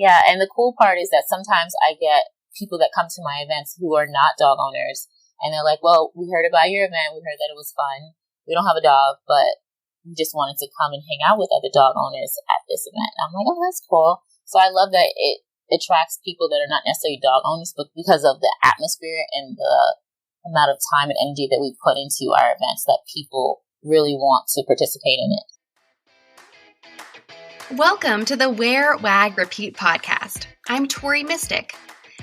Yeah, and the cool part is that sometimes I get people that come to my events who are not dog owners, and they're like, well, we heard about your event. We heard that it was fun. We don't have a dog, but we just wanted to come and hang out with other dog owners at this event. And I'm like, oh, that's cool. So I love that it attracts people that are not necessarily dog owners, but because of the atmosphere and the amount of time and energy that we put into our events, that people really want to participate in it. Welcome to the Wear, Wag, Repeat podcast. I'm Tori Mystic.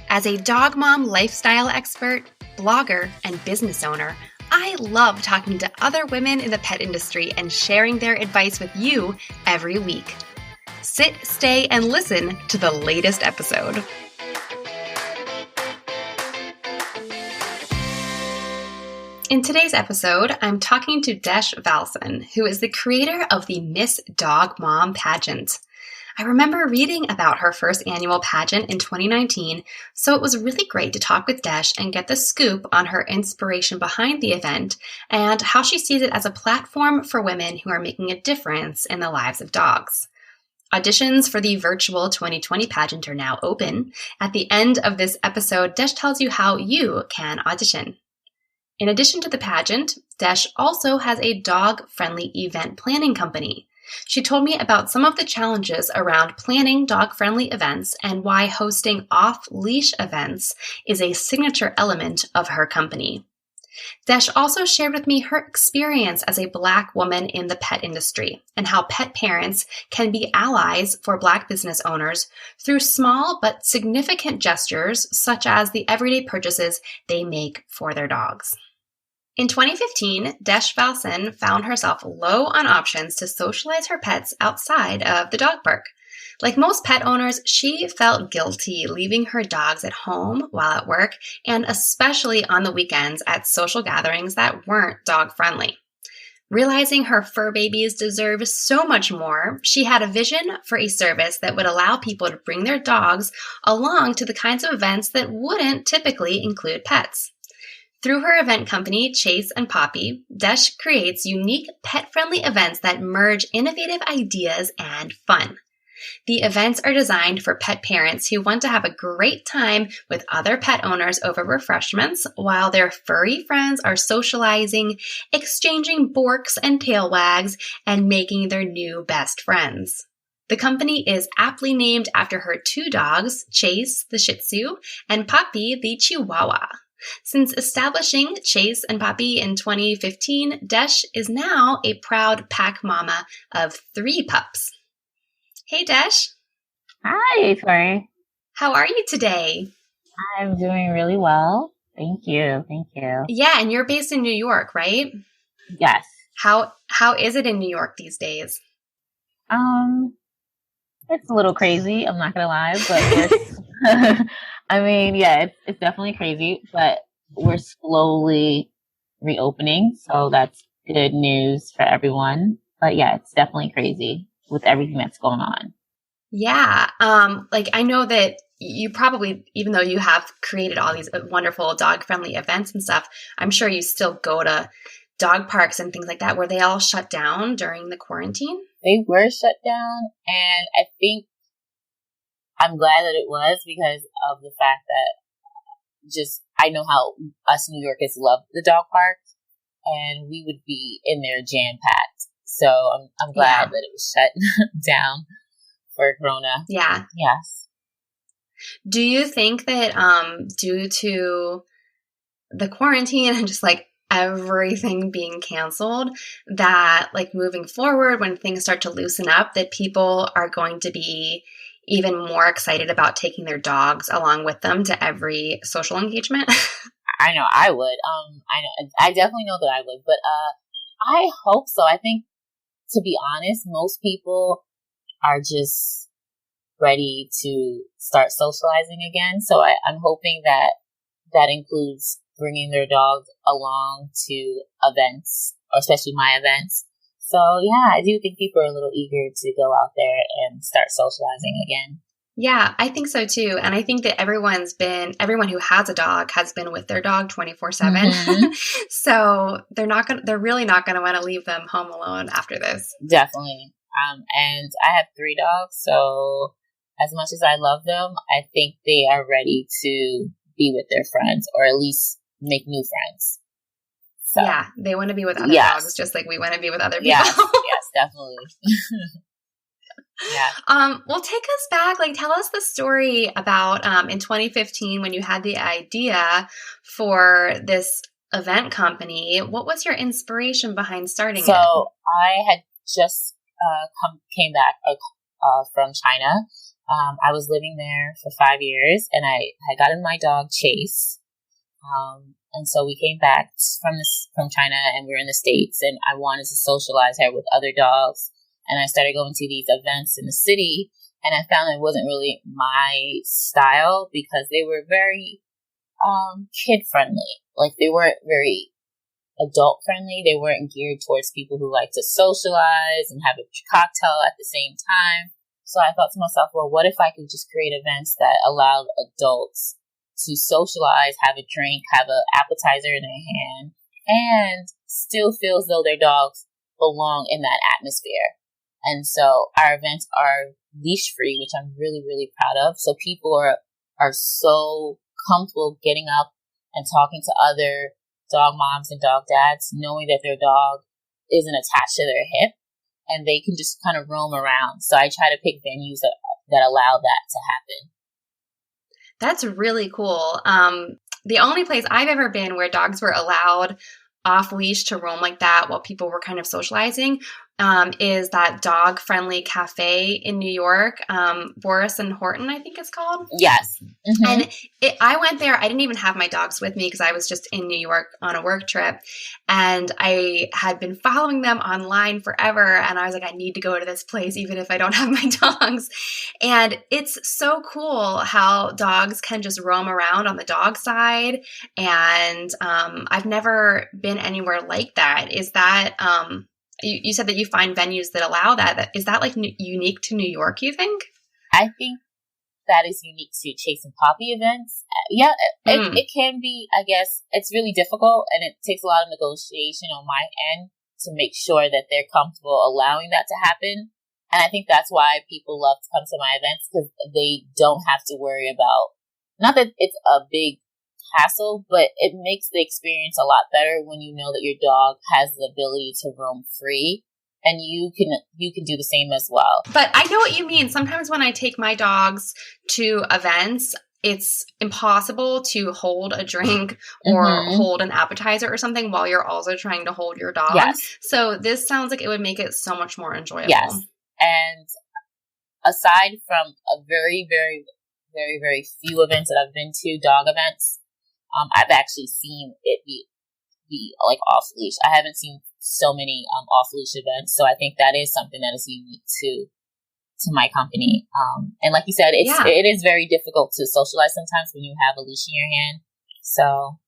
As a dog mom lifestyle expert, blogger, and business owner, I love talking to other women in the pet industry and sharing their advice with you every week. Sit, stay, and listen to the latest episode. In today's episode, I'm talking to Desh Valcin, who is the creator of the Miss Dog Mom Pageant. I remember reading about her first annual pageant in 2019, so it was really great to talk with Desh and get the scoop on her inspiration behind the event and how she sees it as a platform for women who are making a difference in the lives of dogs. Auditions for the virtual 2020 pageant are now open. At the end of this episode, Desh tells you how you can audition. In addition to the pageant, Desh also has a dog-friendly event planning company. She told me about some of the challenges around planning dog-friendly events and why hosting off-leash events is a signature element of her company. Desh also shared with me her experience as a Black woman in the pet industry and how pet parents can be allies for Black business owners through small but significant gestures such as the everyday purchases they make for their dogs. In 2015, Desh Valcin found herself low on options to socialize her pets outside of the dog park. Like most pet owners, she felt guilty leaving her dogs at home while at work, and especially on the weekends at social gatherings that weren't dog-friendly. Realizing her fur babies deserve so much more, she had a vision for a service that would allow people to bring their dogs along to the kinds of events that wouldn't typically include pets. Through her event company, Chase and Papi, Desh creates unique pet-friendly events that merge innovative ideas and fun. The events are designed for pet parents who want to have a great time with other pet owners over refreshments while their furry friends are socializing, exchanging borks and tail wags, and making their new best friends. The company is aptly named after her two dogs, Chase, the Shih Tzu, and Papi, the Chihuahua. Since establishing Chase and Papi in 2015, Desh is now a proud pack mama of 3 pups. Hey, Desh. Hi, Tori. How are you today? I'm doing really well. Thank you. Yeah, and you're based in New York, right? Yes. How is it in New York these days? It's a little crazy. I'm not gonna lie, but I mean, yeah, it's definitely crazy, but we're slowly reopening, so that's good news for everyone. But yeah, it's definitely crazy with everything that's going on. Yeah, I know that you probably, even though you have created all these wonderful dog-friendly events and stuff, I'm sure you still go to dog parks and things like that. Were they all shut down during the quarantine? They were shut down, and I think I'm glad that it was because of the fact that I know how us New Yorkers love the dog park, and we would be in there jam-packed. So I'm glad that it was shut down for Corona. Yeah. Yes. Do you think that due to the quarantine and just like everything being canceled, that like moving forward when things start to loosen up, that people are going to be even more excited about taking their dogs along with them to every social engagement? I know I would. I definitely know that I would, but I hope so. I think, to be honest, most people are just ready to start socializing again. So I'm hoping that includes bringing their dogs along to events, or especially my events. So yeah, I do think people are a little eager to go out there and start socializing again. Yeah, I think so too. And I think that everyone who has a dog has been with their dog 24/7. Mm-hmm. So they're really not going to want to leave them home alone after this. Definitely. And I have 3 dogs, so as much as I love them, I think they are ready to be with their friends or at least make new friends. So, yeah, they want to be with other dogs just like we want to be with other people. Yes, definitely. Yeah. Well, take us back. Like, tell us the story about in 2015 when you had the idea for this event company. What was your inspiration behind starting it? So I had just came back from China. I was living there for 5 years, and I had gotten my dog Chase. And so we came back from China, and we were in the States, and I wanted to socialize her with other dogs. And I started going to these events in the city, and I found it wasn't really my style because they were very kid friendly. Like, they weren't very adult friendly. They weren't geared towards people who like to socialize and have a cocktail at the same time. So I thought to myself, well, what if I could just create events that allowed adults to socialize, have a drink, have an appetizer in their hand, and still feel as though their dogs belong in that atmosphere. And so our events are leash free, which I'm really, really proud of. So people are so comfortable getting up and talking to other dog moms and dog dads, knowing that their dog isn't attached to their hip and they can just kind of roam around. So I try to pick venues that allow that to happen. That's really cool. The only place I've ever been where dogs were allowed off leash to roam like that while people were kind of socializing is that dog friendly cafe in New York, Boris and Horton, I think it's called. Yes. Mm-hmm. And I went there. I didn't even have my dogs with me because I was just in New York on a work trip. And I had been following them online forever. And I was like, I need to go to this place, even if I don't have my dogs. And it's so cool how dogs can just roam around on the dog side. And I've never been anywhere like that. Is that, you said that you find venues that allow that. Is that like unique to New York, you think? I think that is unique to Chase and Papi events. Yeah, it can be, I guess. It's really difficult, and it takes a lot of negotiation on my end to make sure that they're comfortable allowing that to happen. And I think that's why people love to come to my events, because they don't have to worry about, not that it's a big hassle, but it makes the experience a lot better when you know that your dog has the ability to roam free, and you can do the same as well. But I know what you mean. Sometimes when I take my dogs to events, it's impossible to hold a drink or hold an appetizer or something while you're also trying to hold your dog. Yes. So this sounds like it would make it so much more enjoyable. Yes. And aside from a very, very, very, very few events that I've been to, dog events, I've actually seen it be like off leash. I haven't seen so many off leash events, so I think that is something that is unique to my company. And like you said, it is very difficult to socialize sometimes when you have a leash in your hand. So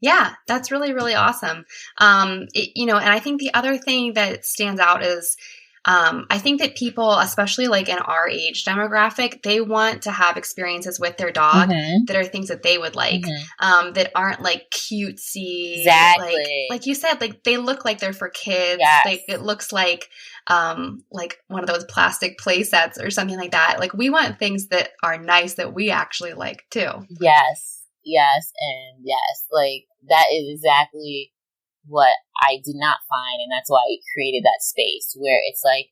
yeah, that's really, really awesome. And I think the other thing that stands out is, I think that people, especially like in our age demographic, they want to have experiences with their dog that are things that they would like, that aren't like cutesy. Exactly. Like you said, like they look like they're for kids. Yes. Like it looks like one of those plastic play sets or something like that. Like we want things that are nice that we actually like too. Yes, and yes. Like that is exactly what I did not find, and that's why I created that space where it's like,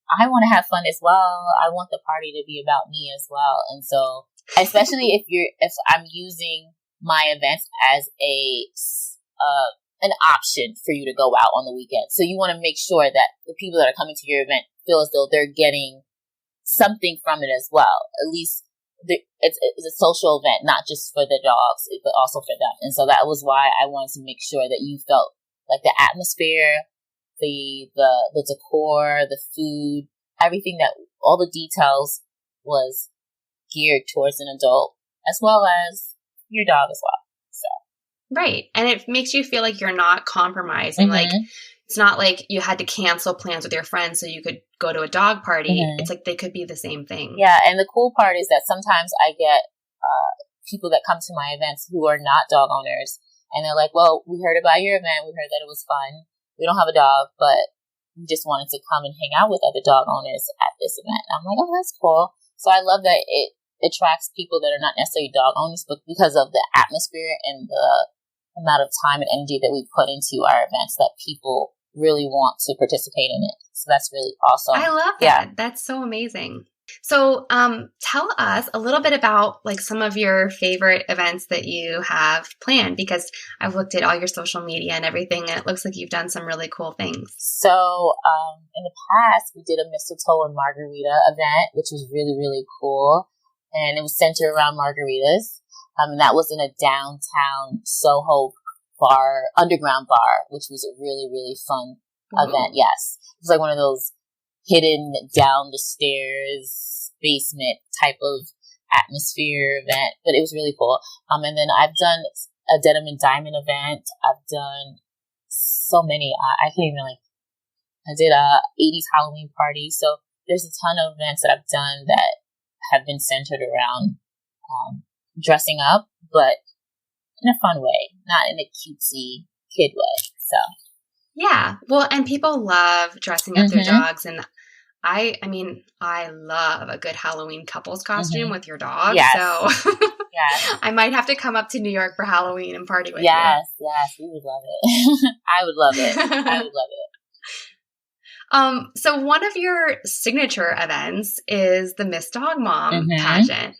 I want to have fun as well. I want the party to be about me as well. And so, especially if I'm using my events as an option for you to go out on the weekend. So you want to make sure that the people that are coming to your event feel as though they're getting something from it as well. At least it's a social event, not just for the dogs, but also for them. And so that was why I wanted to make sure that you felt like the atmosphere, the decor, the food, everything, that all the details was geared towards an adult as well as your dog as well. So right. And it makes you feel like you're not compromising. Like it's not like you had to cancel plans with your friends so you could go to a dog party. It's like they could be the same thing. Yeah, and the cool part is that sometimes I get people that come to my events who are not dog owners, and they're like, well, we heard about your event. We heard that it was fun. We don't have a dog, but we just wanted to come and hang out with other dog owners at this event. And I'm like, oh, that's cool. So I love that it attracts people that are not necessarily dog owners, but because of the atmosphere and the amount of time and energy that we put into our events, that people really want to participate in it. So that's really awesome. I love that. Yeah. That's so amazing. So tell us a little bit about like some of your favorite events that you have planned, because I've looked at all your social media and everything, and it looks like you've done some really cool things. So in the past, we did a mistletoe and margarita event, which was really, really cool. And it was centered around margaritas. And that was in a downtown Soho bar, underground bar, which was a really, really fun event. Yes. It was like one of those hidden down the stairs basement type of atmosphere event, but it was really cool. And then I've done a denim and diamond event. I've done so many. I can't even I did a 80s Halloween party. So there's a ton of events that I've done that have been centered around dressing up, but in a fun way, not in a cutesy kid way. So yeah, well, and people love dressing up their dogs, and I mean, I love a good Halloween couples costume with your dog. Yes. So yes. I might have to come up to New York for Halloween and party with you. Yes, we would love it. I would love it. I would love it. So one of your signature events is the Miss Dog Mom Pageant.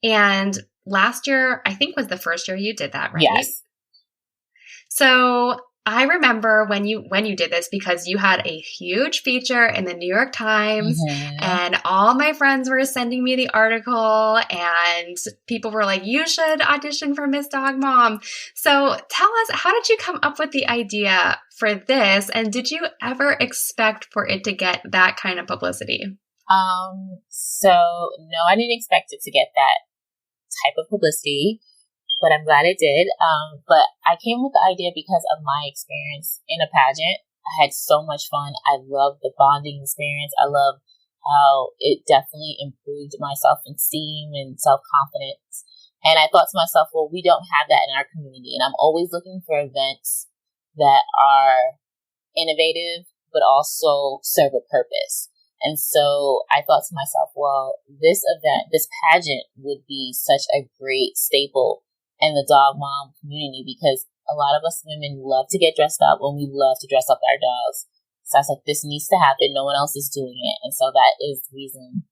And last year, I think was the first year you did that, right? Yes. So I remember when you did this, because you had a huge feature in the New York Times and all my friends were sending me the article and people were like, you should audition for Miss Dog Mom. So tell us, how did you come up with the idea for this? And did you ever expect for it to get that kind of publicity? So no, I didn't expect it to get that type of publicity, but I'm glad it did. But I came with the idea because of my experience in a pageant. I had so much fun. I loved the bonding experience. I love how it definitely improved my self-esteem and self-confidence. And I thought to myself, well, we don't have that in our community. And I'm always looking for events that are innovative, but also serve a purpose. And so I thought to myself, well, this event, this pageant would be such a great staple in the dog mom community, because a lot of us women love to get dressed up and we love to dress up our dogs. So I was like, this needs to happen. No one else is doing it. And so that is the reason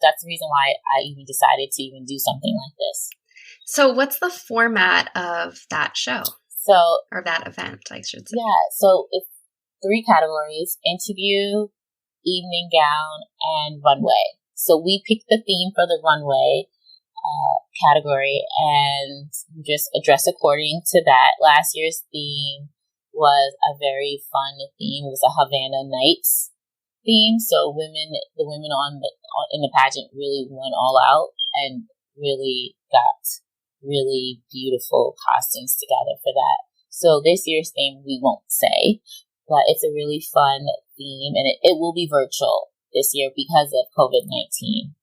that's the reason why I even decided to even do something like this. So what's the format of that show? Or that event, I should say. Yeah. So it's 3 categories: interview, evening gown, and runway. So we picked the theme for the runway category and just address according to that. Last year's theme was a very fun theme. It was a Havana Nights theme. So the women in the pageant really went all out and really got really beautiful costumes together for that. So this year's theme we won't say, but it's a really fun theme, and it will be virtual this year because of COVID-19.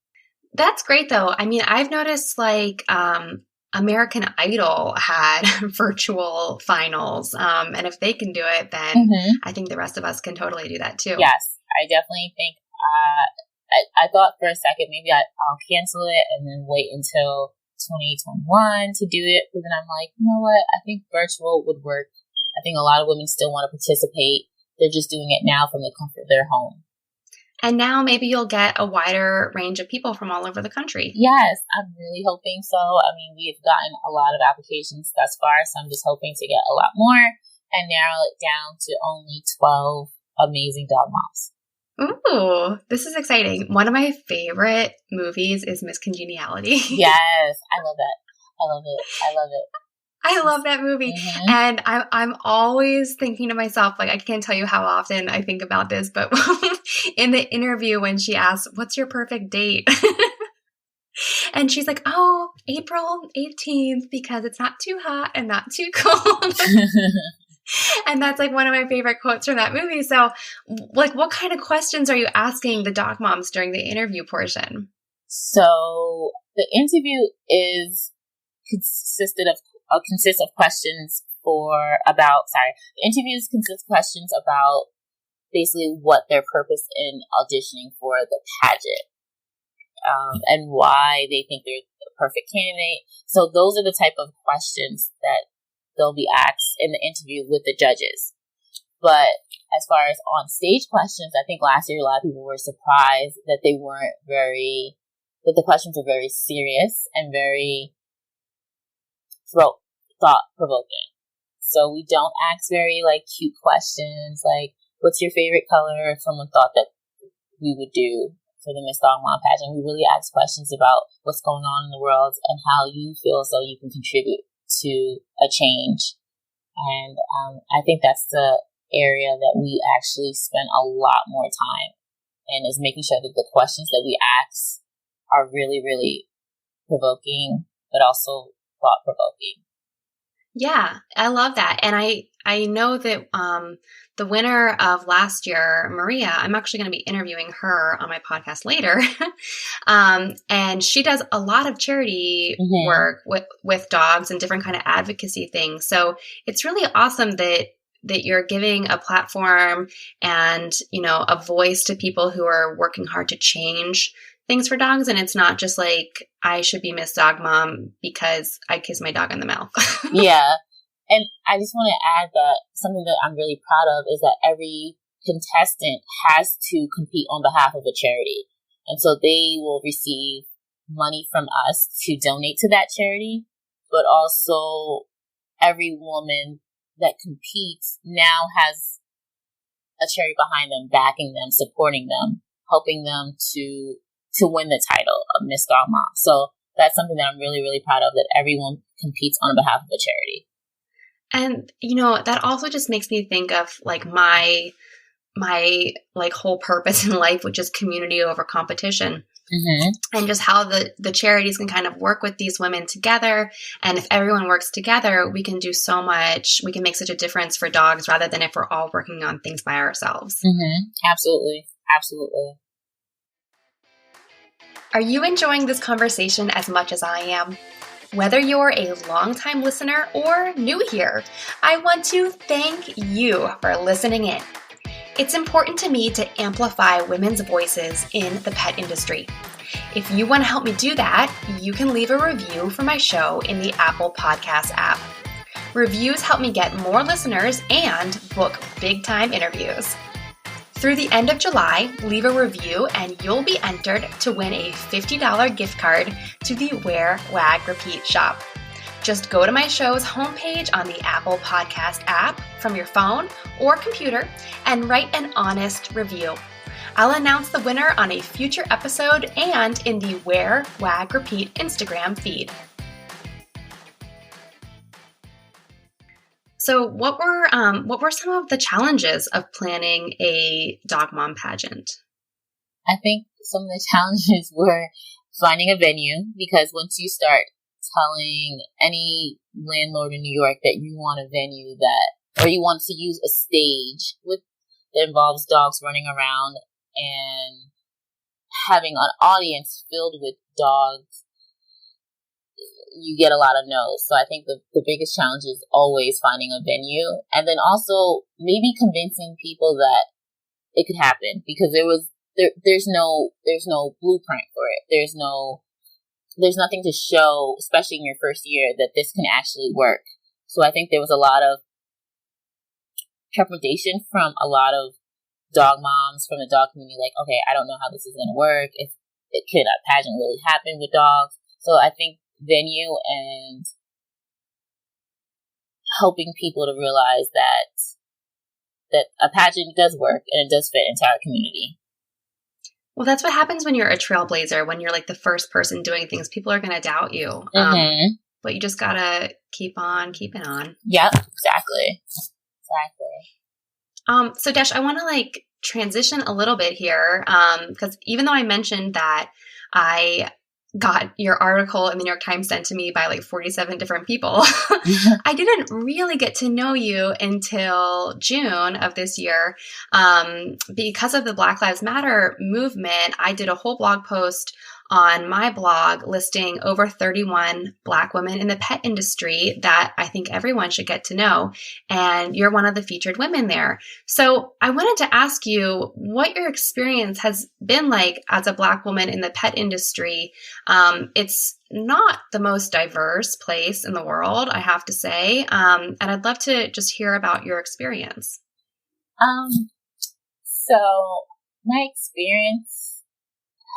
That's great, though. I mean, I've noticed like American Idol had virtual finals, and if they can do it, then I think the rest of us can totally do that too. Yes, I definitely think. I thought for a second maybe I'll cancel it and then wait until 2021 to do it, but then I'm like, you know what? I think virtual would work. I think a lot of women still want to participate. They're just doing it now from the comfort of their home. And now maybe you'll get a wider range of people from all over the country. Yes, I'm really hoping so. I mean, we've gotten a lot of applications thus far, so I'm just hoping to get a lot more and narrow it down to only 12 amazing dog moms. Ooh, this is exciting. One of my favorite movies is Miss Congeniality. Yes, I love that. I love it. I love that movie. And I'm always thinking to myself, like, I can't tell you how often I think about this, but in the interview when she asks, what's your perfect date? And she's like, oh, April 18th, because it's not too hot and not too cold. And that's like one of my favorite quotes from that movie. So like, what kind of questions are you asking the dog moms during the interview portion? So the interview consists of questions the interviews consist of questions about basically what their purpose in auditioning for the pageant, and why they think they're the perfect candidate. So those are the type of questions that they'll be asked in the interview with the judges. But as far as on stage questions, I think last year a lot of people were surprised that that the questions were very serious and very thought provoking. So we don't ask very cute questions like, what's your favorite color? If someone thought that we would do for the Miss Dog Mom Pageant, we really ask questions about what's going on in the world and how you feel so you can contribute to a change. And I think that's the area that we actually spend a lot more time in, is making sure that the questions that we ask are really, really provoking, but also thought-provoking. Yeah, I love that. And I know that the winner of last year, Maria, I'm actually going to be interviewing her on my podcast later. And she does a lot of charity work with dogs and different kind of advocacy things. So it's really awesome that you're giving a platform and, a voice to people who are working hard to change things for dogs. And it's not just like, I should be Miss Dog Mom because I kiss my dog in the mouth. Yeah. And I just want to add that something that I'm really proud of is that every contestant has to compete on behalf of a charity. And so they will receive money from us to donate to that charity. But also every woman that competes now has a charity behind them, backing them, supporting them, helping them to win the title of Miss Dog Mom. So that's something that I'm really, really proud of, that everyone competes on behalf of a charity. And, that also just makes me think of my whole purpose in life, which is community over competition. And just how the charities can kind of work with these women together. And if everyone works together, we can do so much. We can make such a difference for dogs rather than if we're all working on things by ourselves. Absolutely. Absolutely. Are you enjoying this conversation as much as I am? Whether you're a longtime listener or new here, I want to thank you for listening in. It's important to me to amplify women's voices in the pet industry. If you want to help me do that, you can leave a review for my show in the Apple Podcast app. Reviews help me get more listeners and book big-time interviews. Through the end of July, leave a review and you'll be entered to win a $50 gift card to the Wear, Wag, Repeat shop. Just go to my show's homepage on the Apple Podcast app from your phone or computer and write an honest review. I'll announce the winner on a future episode and in the Wear, Wag, Repeat Instagram feed. So what were some of the challenges of planning a Dog Mom pageant? I think some of the challenges were finding a venue, because once you start telling any landlord in New York that you want a venue or you want to use a stage that involves dogs running around and having an audience filled with dogs, you get a lot of no's. So I think the biggest challenge is always finding a venue, and then also maybe convincing people that it could happen, because there's no blueprint for it. There's nothing to show, especially in your first year, that this can actually work. So I think there was a lot of trepidation from a lot of dog moms from the dog community, like, okay, I don't know how this is going to work. If it could a pageant really happen with dogs? So I think venue and helping people to realize that a pageant does work and it does fit into our community. Well, that's what happens when you're a trailblazer, when you're like the first person doing things. People are going to doubt you. But you just got to keep on keeping on. Yep, exactly. So Desh, I want to transition a little bit here, because even though I mentioned that I got your article in the New York Times sent to me by 47 different people, I didn't really get to know you until June of this year. Because of the Black Lives Matter movement, I did a whole blog post on my blog listing over 31 Black women in the pet industry that I think everyone should get to know. And you're one of the featured women there. So I wanted to ask you what your experience has been like as a Black woman in the pet industry. It's not the most diverse place in the world, I have to say. And I'd love to just hear about your experience. So my experience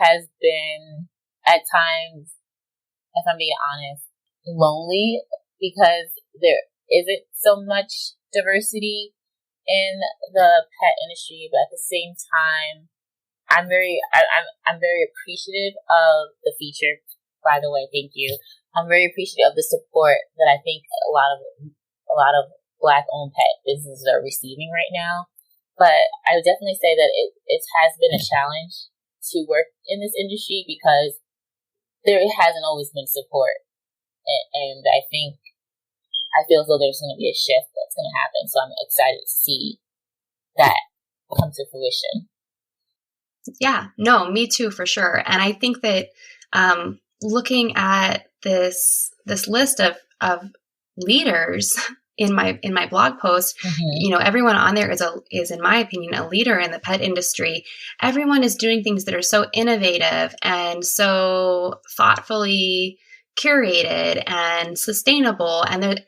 has been at times, if I'm being honest, lonely because there isn't so much diversity in the pet industry, but at the same time, I'm very appreciative of the feature. By the way, thank you. I'm very appreciative of the support that I think a lot of Black-owned pet businesses are receiving right now. But I would definitely say that it has been a challenge to work in this industry because there hasn't always been support, and I feel as though there's going to be a shift that's going to happen. So I'm excited to see that come to fruition. Yeah, no, me too, for sure. And I think that looking at this list of leaders in my blog post, everyone on there is in my opinion a leader in the pet industry. Everyone is doing things that are so innovative and so thoughtfully curated and sustainable, and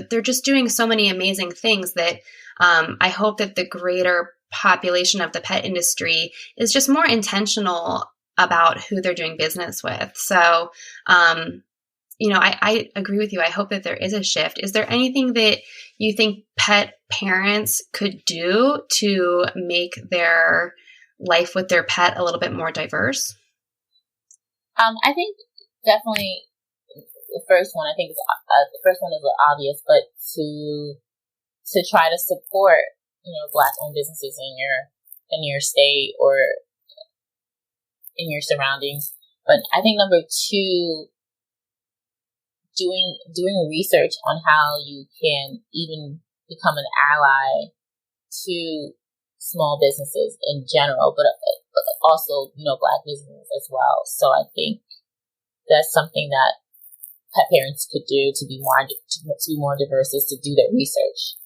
they're just doing so many amazing things that I hope that the greater population of the pet industry is just more intentional about who they're doing business with. So, I agree with you. I hope that there is a shift. Is there anything that you think pet parents could do to make their life with their pet a little bit more diverse? I think definitely the first one is obvious, but to try to support Black-owned businesses in your state or in your surroundings. But I think number two, doing research on how you can even become an ally to small businesses in general, but also Black businesses as well. So I think that's something that pet parents could do to be more diverse, is to do their research.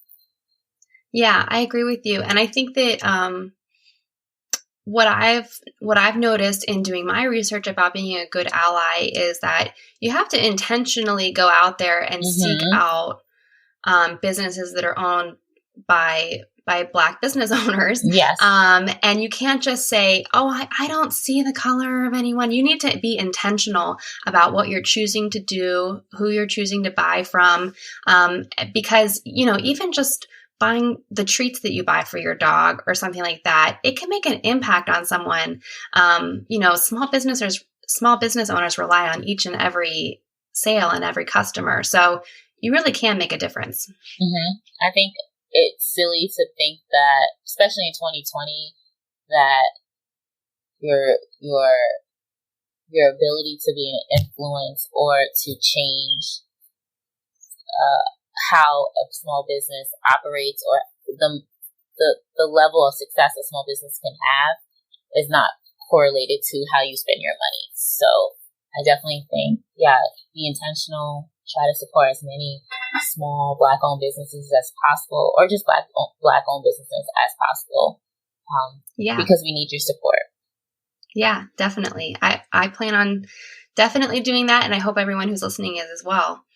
Yeah, I agree with you. And I think that what I've noticed in doing my research about being a good ally is that you have to intentionally go out there and seek out businesses that are owned by Black business owners. Yes. And you can't just say, oh, I don't see the color of anyone. You need to be intentional about what you're choosing to do, who you're choosing to buy from, because even just buying the treats that you buy for your dog or something like that, it can make an impact on someone. Small business owners rely on each and every sale and every customer. So you really can make a difference. I think it's silly to think that, especially in 2020, that your ability to be an influence or to change how a small business operates or the level of success a small business can have is not correlated to how you spend your money. So I definitely think, be intentional, try to support as many small Black-owned businesses as possible, or just Black-owned businesses as possible, because we need your support. Yeah, definitely. I plan on definitely doing that, and I hope everyone who's listening is as well.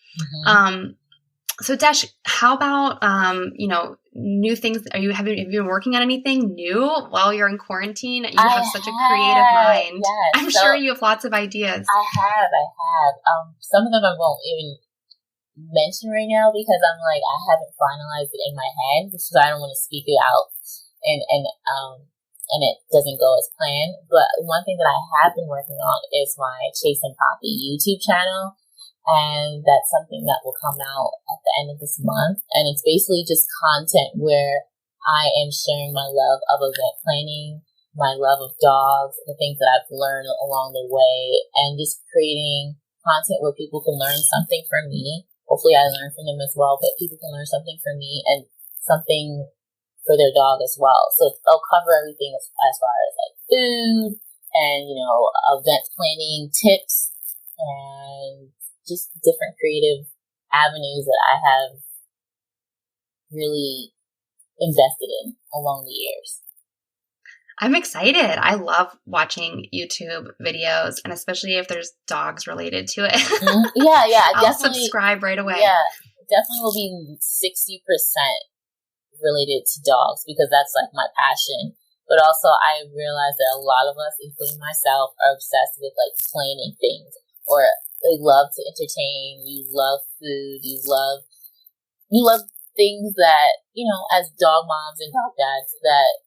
So Desh, how about, new things? Have you been working on anything new while you're in quarantine? You have such a creative mind. Yes. I'm sure you have lots of ideas. I have. Some of them I won't even mention right now because I'm like, I haven't finalized it in my head, so I don't want to speak it out and it doesn't go as planned. But one thing that I have been working on is my Chase and Papi YouTube channel. And that's something that will come out at the end of this month. And it's basically just content where I am sharing my love of event planning, my love of dogs, the things that I've learned along the way, and just creating content where people can learn something from me. Hopefully I learn from them as well, but people can learn something from me and something for their dog as well. So they'll cover everything as far as like food and, event planning tips and just different creative avenues that I have really invested in along the years. I'm excited. I love watching YouTube videos, and especially if there's dogs related to it. Yeah. I'll subscribe right away. Yeah, definitely will be 60% related to dogs because that's like my passion. But also I realize that a lot of us, including myself, are obsessed with like planning things, or they love to entertain. You love food. You love things that, as dog moms and dog dads, that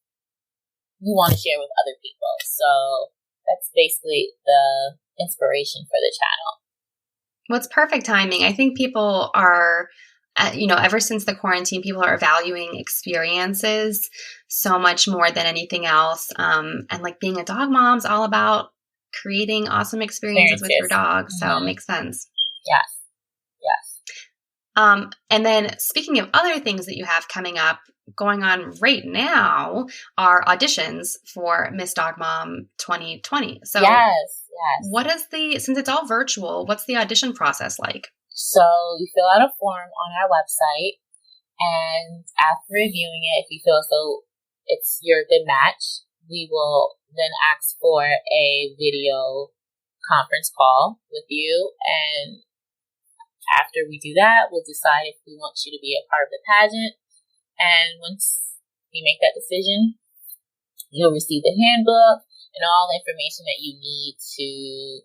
you want to share with other people. So that's basically the inspiration for the channel. Well, it's perfect timing. I think people are, ever since the quarantine, people are valuing experiences so much more than anything else. And like being a dog mom is all about creating awesome experiences with your dog. Mm-hmm. So it makes sense. Yes. And then speaking of other things that you have coming up, going on right now are auditions for Miss Dog Mom 2020. So yes. What is since it's all virtual, what's the audition process like? So you fill out a form on our website, and after reviewing it, if you feel as though you're a good match, we will then ask for a video conference call with you, and after we do that, we'll decide if we want you to be a part of the pageant. And once you make that decision, you'll receive the handbook and all the information that you need to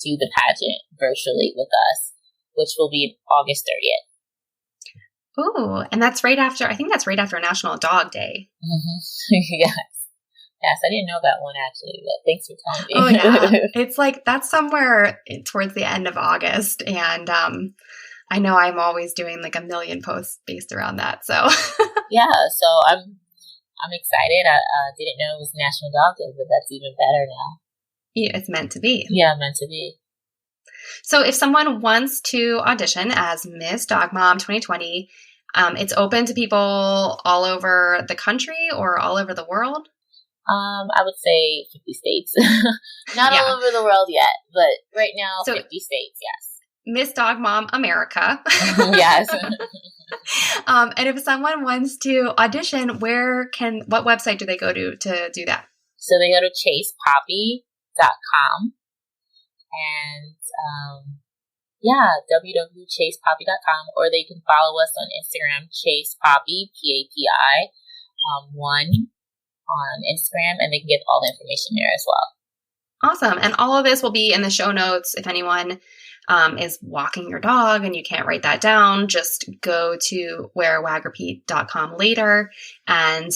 do the pageant virtually with us, which will be August 30th. Ooh, and that's right after National Dog Day. Mm-hmm. Yes, I didn't know that one actually, but thanks for telling me. Oh yeah, it's like that's somewhere towards the end of August, and I know I'm always doing like a million posts based around that. So yeah, so I'm excited. I didn't know it was National Dog Day, but that's even better now. Yeah, it's meant to be. Yeah, meant to be. So if someone wants to audition as Miss Dog Mom 2020, it's open to people all over the country or all over the world? I would say 50 states. Not all over the world yet, but right now, 50 states, yes. Miss Dog Mom America. Yes. And if someone wants to audition, what website do they go to do that? So they go to chasepapi.com and www.chasepapi.com, or they can follow us on Instagram, chasepapi, PAPI, 1 on Instagram, and they can get all the information there as well. Awesome. And all of this will be in the show notes. If anyone is walking your dog and you can't write that down, just go to wearwagrepeat.com later, and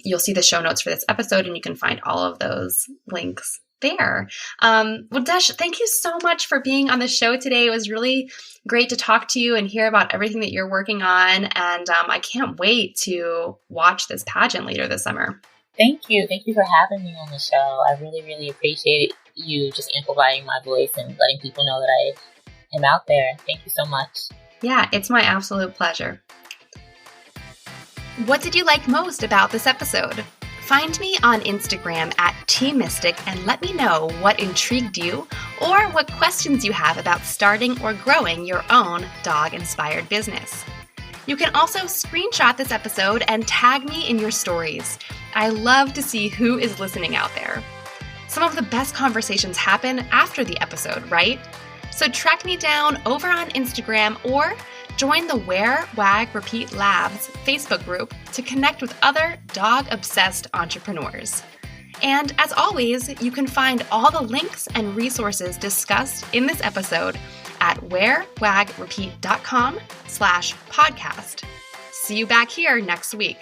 you'll see the show notes for this episode, and you can find all of those links there. Well, Desh, thank you so much for being on the show today. It was really great to talk to you and hear about everything that you're working on, and I can't wait to watch this pageant later this summer. Thank you. Thank you for having me on the show. I really, really appreciate you just amplifying my voice and letting people know that I am out there. Thank you so much. Yeah, it's my absolute pleasure. What did you like most about this episode? Find me on Instagram @TMystic and let me know what intrigued you or what questions you have about starting or growing your own dog-inspired business. You can also screenshot this episode and tag me in your stories. I love to see who is listening out there. Some of the best conversations happen after the episode, right? So track me down over on Instagram or join the Wear, Wag, Repeat Labs Facebook group to connect with other dog-obsessed entrepreneurs. And as always, you can find all the links and resources discussed in this episode at wearwagrepeat.com/podcast. See you back here next week.